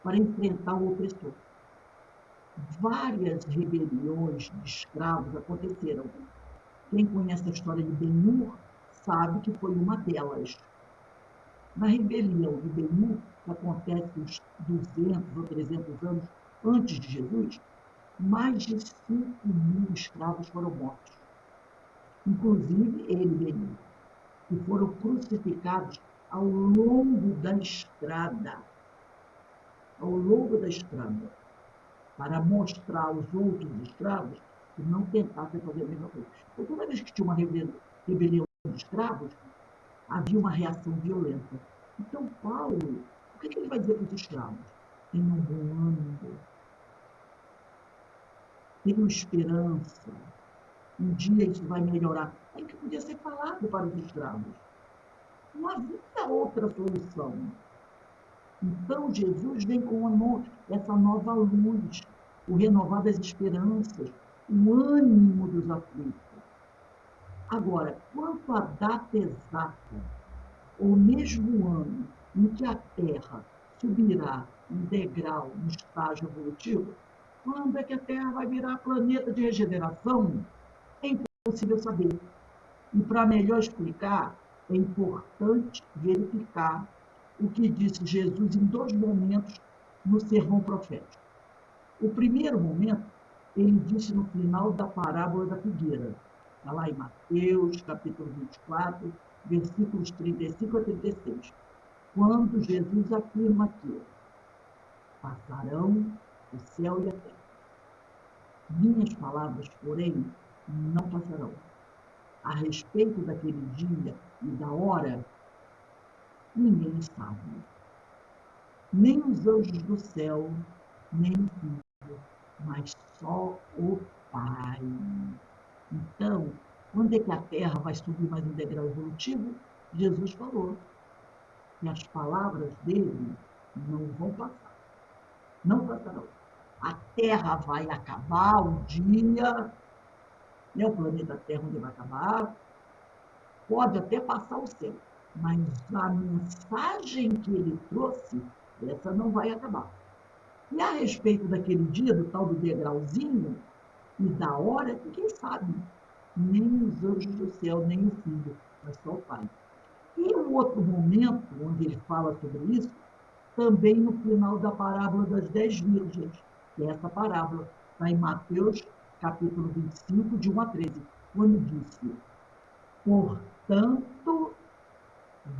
para enfrentar o opressor. Várias rebeliões de escravos aconteceram. Quem conhece a história de Ben-Hur sabe que foi uma delas. Na rebelião de Ben-Hur, que acontece uns 200 ou 300 anos antes de Jesus, mais de 5.000 escravos foram mortos. Inclusive ele, Ben-Hur, que foram crucificados ao longo da estrada. Ao longo da estrada. Para mostrar aos outros escravos que não tentassem fazer a mesma coisa. Então, toda vez que tinha uma rebelião de escravos, havia uma reação violenta. Então, Paulo, o que ele vai dizer para os escravos? Tenham bom ânimo, tenham esperança, um dia isso vai melhorar. É o que podia ser falado para os escravos. Não havia outra solução. Então, Jesus vem com essa nova luz, o renovar das esperanças, o ânimo dos aflitos. Agora, quanto à data exata, ou mesmo o ano em que a Terra subirá um degrau no estágio evolutivo, quando é que a Terra vai virar planeta de regeneração? É impossível saber. E para melhor explicar, é importante verificar o que disse Jesus em 2 momentos no sermão profético. O primeiro momento, ele disse no final da parábola da figueira. Está lá em Mateus, capítulo 24, versículos 35 a 36. Quando Jesus afirma que passarão o céu e a terra. Minhas palavras, porém, não passarão. A respeito daquele dia e da hora, ninguém sabe. Nem os anjos do céu, nem o Filho, mas só o Pai. Então, quando é que a Terra vai subir mais um degrau evolutivo? Jesus falou que as palavras dele não vão passar. Não passarão. A Terra vai acabar um dia, né? O planeta Terra onde vai acabar, pode até passar o céu, mas a mensagem que ele trouxe, essa não vai acabar. E a respeito daquele dia, do tal do degrauzinho, e da hora, ninguém sabe. Nem os anjos do céu, nem o Filho, mas só o Pai. E um outro momento, onde ele fala sobre isso, também no final da parábola das 10 virgens, que é essa parábola, está em Mateus, capítulo 25, de 1 a 13, quando disse: portanto,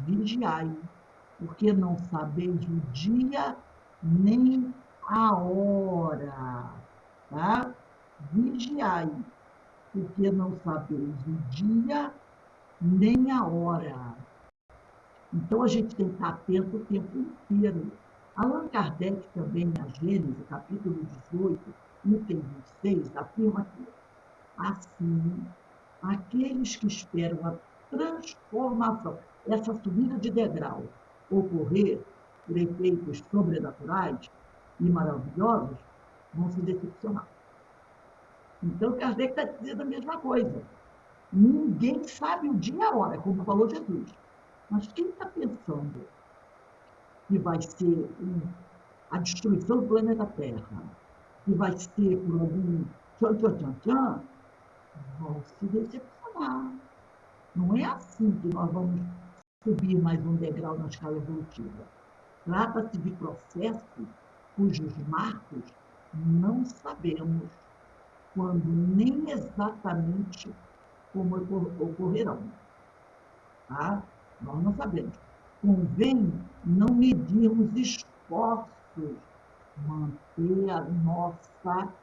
vigiai, porque não sabeis o dia nem a hora. Tá? Vigiai, porque não sabeis o dia nem a hora. Então, a gente tem que estar atento o tempo inteiro. Allan Kardec, também, na Gênesis, capítulo 18, item 26, afirma que, assim, aqueles que esperam a transformação, essa subida de degrau, ocorrer por efeitos sobrenaturais e maravilhosos, vão se decepcionar. Então, Kardec está dizendo a mesma coisa. Ninguém sabe o dia e a hora, como falou Jesus. Mas quem está pensando que vai ser a destruição do planeta Terra, que vai ser por algum tchan, vão se decepcionar. Não é assim que nós vamos subir mais um degrau na escala evolutiva. Trata-se de processos cujos marcos não sabemos quando nem exatamente como ocorrerão. Tá? Nós não sabemos. Convém não medirmos esforços, manter a nossa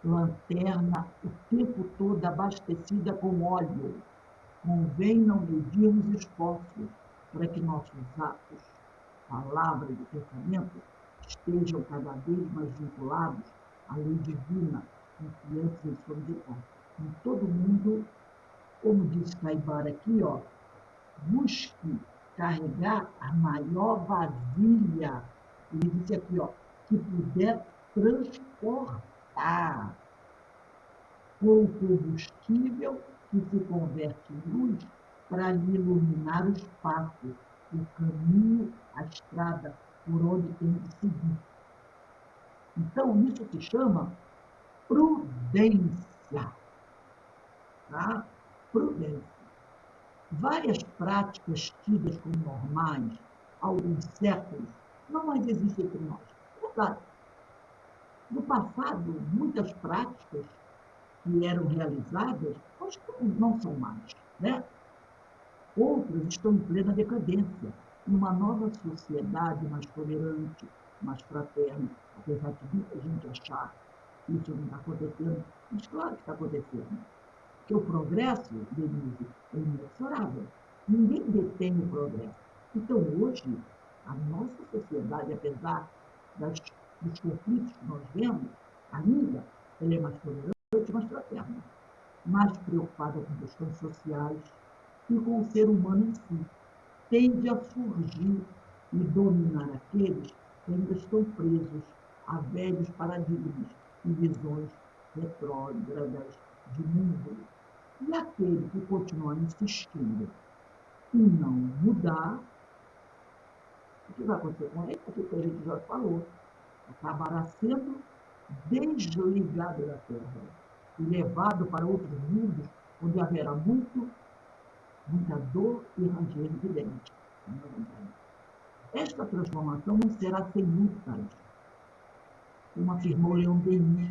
lanterna o tempo todo abastecida com óleo. Convém não medirmos esforços para que nossos atos, palavras e pensamentos estejam cada vez mais vinculados à lei divina, confiantes em sua misericórdia. Em todo mundo, como diz Caibara aqui, busque carregar a maior vasilha, ele disse aqui, que puder transportar com o combustível que se converte em luz para lhe iluminar os passos, o caminho, a estrada por onde tem de seguir. Então, isso se chama prudência. Tá? Prudência. Várias práticas tidas como normais há alguns séculos não mais existem entre nós. É verdade. No passado, muitas práticas que eram realizadas, hoje não são mais. Né? Outras estão em plena decadência, numa nova sociedade mais tolerante, mais fraterna, apesar de muita gente achar que isso não está acontecendo, mas claro que está acontecendo. Porque o progresso, Denise, é inexorável. Ninguém detém o progresso. Então, hoje, a nossa sociedade, apesar dos conflitos que nós vemos, ainda ela é mais tolerante, mais fraterna, mais preocupada com questões sociais e com o ser humano em si. Tende a surgir e dominar aqueles que ainda estão presos a velhos paradigmas e visões retrógradas de mundo. E aquele que continua insistindo em não mudar, o que vai acontecer com ele? Aquilo que a gente já falou, acabará sendo desligado da Terra e levado para outros mundos, onde haverá muita dor e ranger de dente. Esta transformação não será sem lutas, como afirmou Leon Denis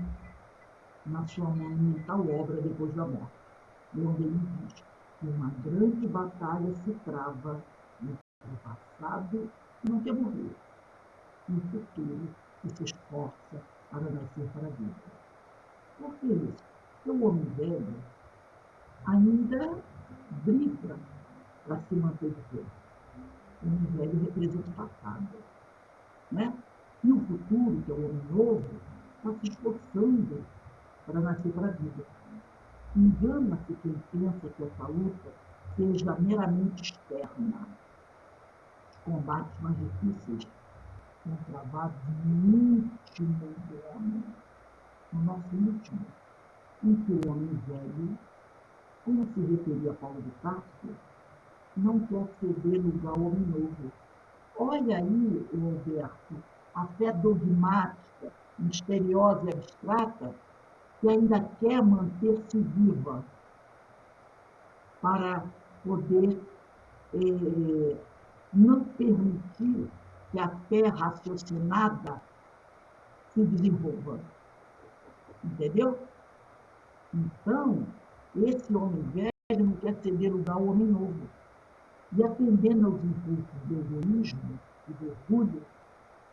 na sua monumental obra Depois da Morte. Leon Denis diz que uma grande batalha se trava entre o passado que não quer morrer e o futuro que se esforça para nascer para a vida. Por que isso? Porque o homem velho ainda briga para se manter de pé. O homem velho representa o passado. Né? E o futuro, que é o homem novo, está se esforçando para nascer para a vida. Engana-se quem pensa que essa luta seja meramente externa. Os combates mais difíceis são travados no íntimo do homem, no nosso íntimo, em que o homem velho, como se referia a Paulo de Tarso, não quer ceder lugar ao homem novo. Olha aí, Alberto, a fé dogmática, misteriosa e abstrata, que ainda quer manter-se viva para poder não permitir que a fé raciocinada se desenvolva. Entendeu? Então, esse homem velho não quer ceder lugar ao homem novo. E atendendo aos impulsos do egoísmo e do orgulho,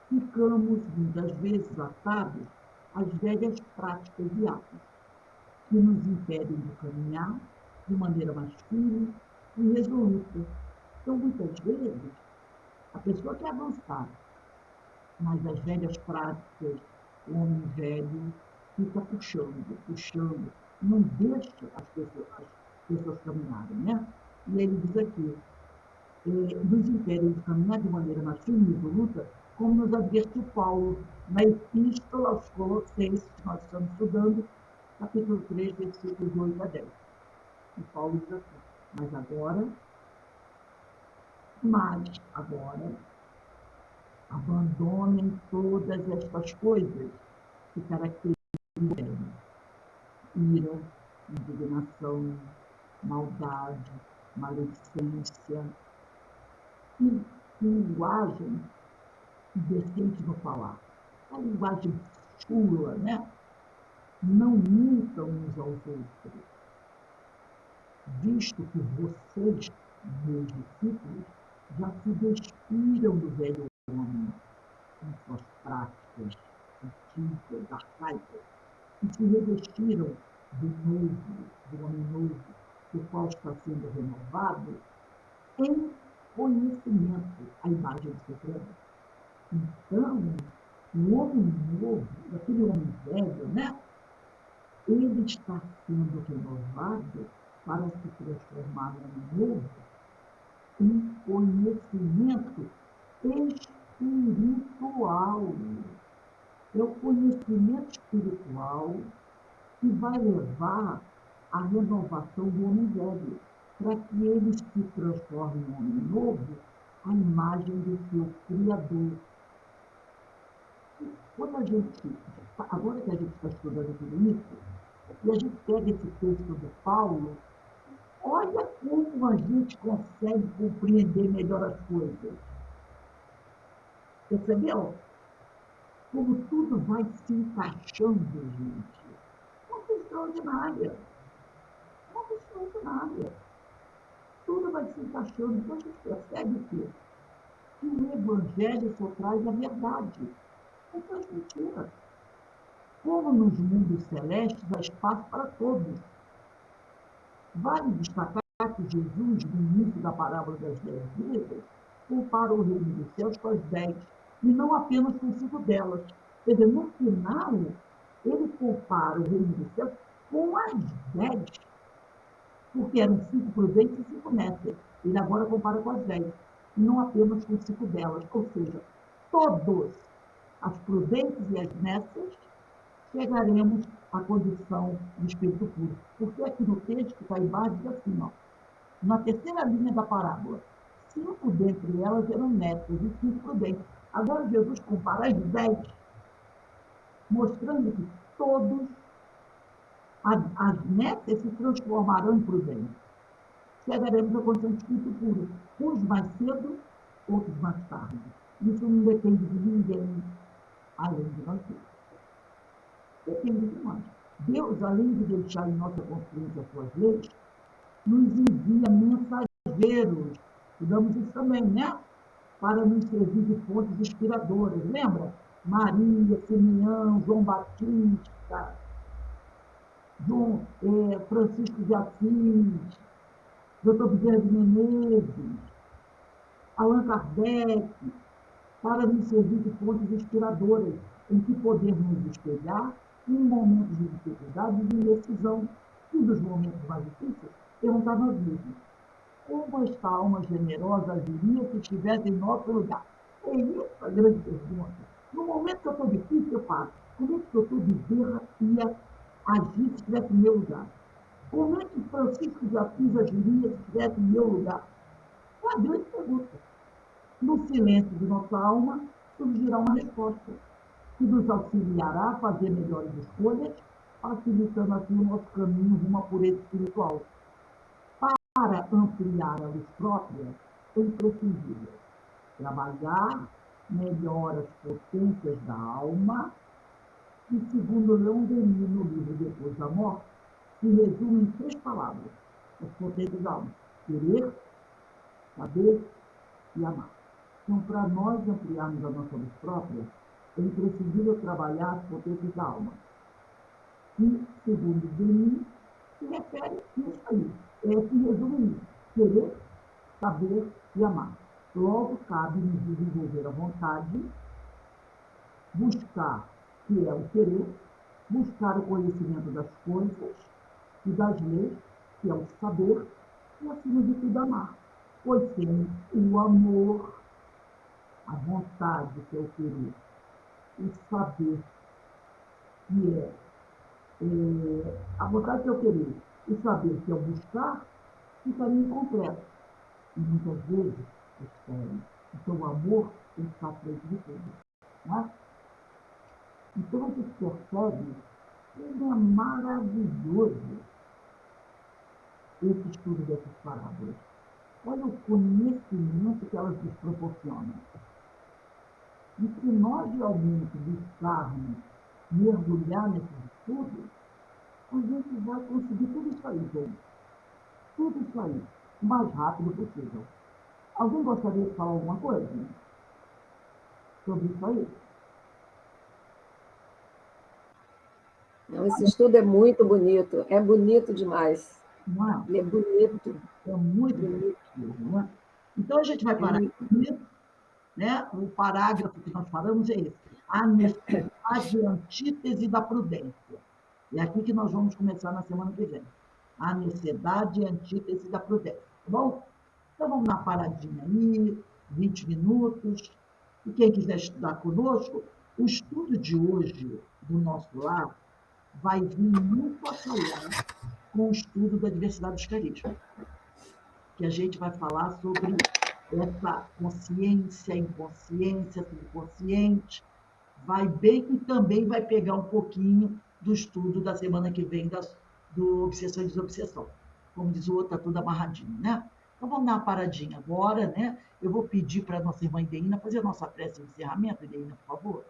ficamos, muitas vezes, atados às velhas práticas e atos que nos impedem de caminhar de maneira mais firme e resoluta. Então, muitas vezes, a pessoa quer avançar, mas as velhas práticas, o homem velho fica puxando, não deixa as pessoas caminharem, né? E ele diz aqui, nos impedem de caminhar de maneira mais firme e resoluta, como nos advertiu Paulo na Epístola aos Colossenses, que nós estamos estudando, capítulo 3, versículos 8 a 10. E Paulo diz assim, mas agora, abandonem todas estas coisas que caracterizam o velho. Ira, indignação, maldade, maledicência, e linguagem decente no falar. A linguagem chula, né? Não mintam uns aos outros, visto que vocês, meus discípulos, já se despiram do velho homem, com suas práticas antigas, arcaicas, e se revestiram do homem novo, o qual está sendo renovado em conhecimento à imagem do seu Criador. Então, o homem novo, aquele homem velho, né? Ele está sendo renovado para se transformar no homem novo em conhecimento espiritual. É o conhecimento espiritual que vai levar à renovação do homem velho, para que ele se transforme em homem novo, à imagem do seu Criador. Agora que a gente está estudando tudo isso, e a gente pega esse texto do Paulo, olha como a gente consegue compreender melhor as coisas. Percebeu? Como tudo vai se encaixando, gente. Uma coisa extraordinária. Uma coisa extraordinária. Tudo vai se encaixando. Então a gente percebe que o Evangelho só traz a verdade. Não traz mentira. Como nos mundos celestes há espaço para todos. Vale destacar que Jesus, no início da parábola das 10 virgens, compara o reino dos céus com as 10, e não apenas com 5 delas. Quer dizer, no final, ele compara o reino dos céus com as 10, porque eram 5 prudentes e 5 nécias. Ele agora compara com as 10, e não apenas com 5 delas. Ou seja, todos, as prudentes e as nécias, chegaremos à condição de espírito puro. Porque aqui no texto está embaixo, diz assim, ó, na terceira linha da parábola, 5 dentre elas eram nécias e 5 prudentes. Agora Jesus compara as 10, mostrando que todos, as nécias se transformarão em prudentes. Chegaremos à condição de espírito puro, uns mais cedo, outros mais tarde. Isso não depende de ninguém, além de nós mesmos. Depende de nós. Deus, além de deixar em nossa consciência as suas leis, nos envia mensageiros, estudamos isso também, né? Para nos servir de fontes inspiradoras. Lembra? Maria, Simeão, João Batista, Francisco de Assis, Dr. Bezerra de Menezes, Allan Kardec, para nos servir de fontes inspiradoras, em que podemos nos espelhar em momentos de dificuldade e de indecisão. E dos momentos mais difíceis, perguntar nós mesmos, como esta alma generosa agiria se estivesse em nosso lugar? É isso a grande pergunta. No momento que eu estou difícil, eu falo, como é que o doutor Bezerra ia agir se estivesse em meu lugar? Como é que Francisco de Assis agiria se estivesse em meu lugar? É uma grande pergunta. No silêncio de nossa alma, surgirá uma resposta, que nos auxiliará a fazer melhores escolhas, facilitando assim o nosso caminho rumo à pureza espiritual. Para ampliar a luz própria, é imprescindível trabalhar melhor as potências da alma E segundo Leon Denis, no livro Depois da Morte, se resume em 3 palavras: as potências da alma: querer, saber e amar. Então, para nós ampliarmos a nossa luz própria, é imprescindível trabalhar as potências da alma. E, segundo Denis, se refere isso aí. Se resume nisso: querer, saber e amar. Logo, cabe-nos desenvolver a vontade, buscar, que é o querer, buscar o conhecimento das coisas e das leis, que é o saber, e, acima de tudo, amar. Pois sem o amor, a vontade, que é o querer, o saber, que a vontade, que é o querer, o saber, que é o buscar, ficaria incompleto. E muitas vezes espere. Então, o amor tem que estar à frente de tudo. Né? Então, a gente percebe como é maravilhoso esse estudo dessas parábolas. Olha o conhecimento que elas nos proporcionam. E se nós realmente buscarmos mergulhar nesses estudos, a gente vai conseguir tudo isso aí, gente. Tudo isso aí, o mais rápido possível. Alguém gostaria de falar alguma coisa sobre isso aí? Não, esse estudo é muito bonito, é bonito demais. Não é? Ele é bonito. É muito Bonito. positivo, não é? Então, a gente vai parar aqui, né? O parágrafo que nós falamos é esse: a necessidade e antítese da prudência. É aqui que nós vamos começar na semana que vem. A necessidade e antítese da prudência. Tá bom? Então, vamos dar uma paradinha aí, 20 minutos. E quem quiser estudar conosco, o estudo de hoje do nosso lar vai vir muito a calhar com o estudo da diversidade dos carismas, que a gente vai falar sobre essa consciência, inconsciência, subconsciente, vai bem e também vai pegar um pouquinho do estudo da semana que vem do Obsessão e Desobsessão. Como diz o outro, está tudo amarradinho, né? Então vamos dar uma paradinha agora, né? Eu vou pedir para a nossa irmã Ideína fazer a nossa prece de encerramento. Ideína, por favor.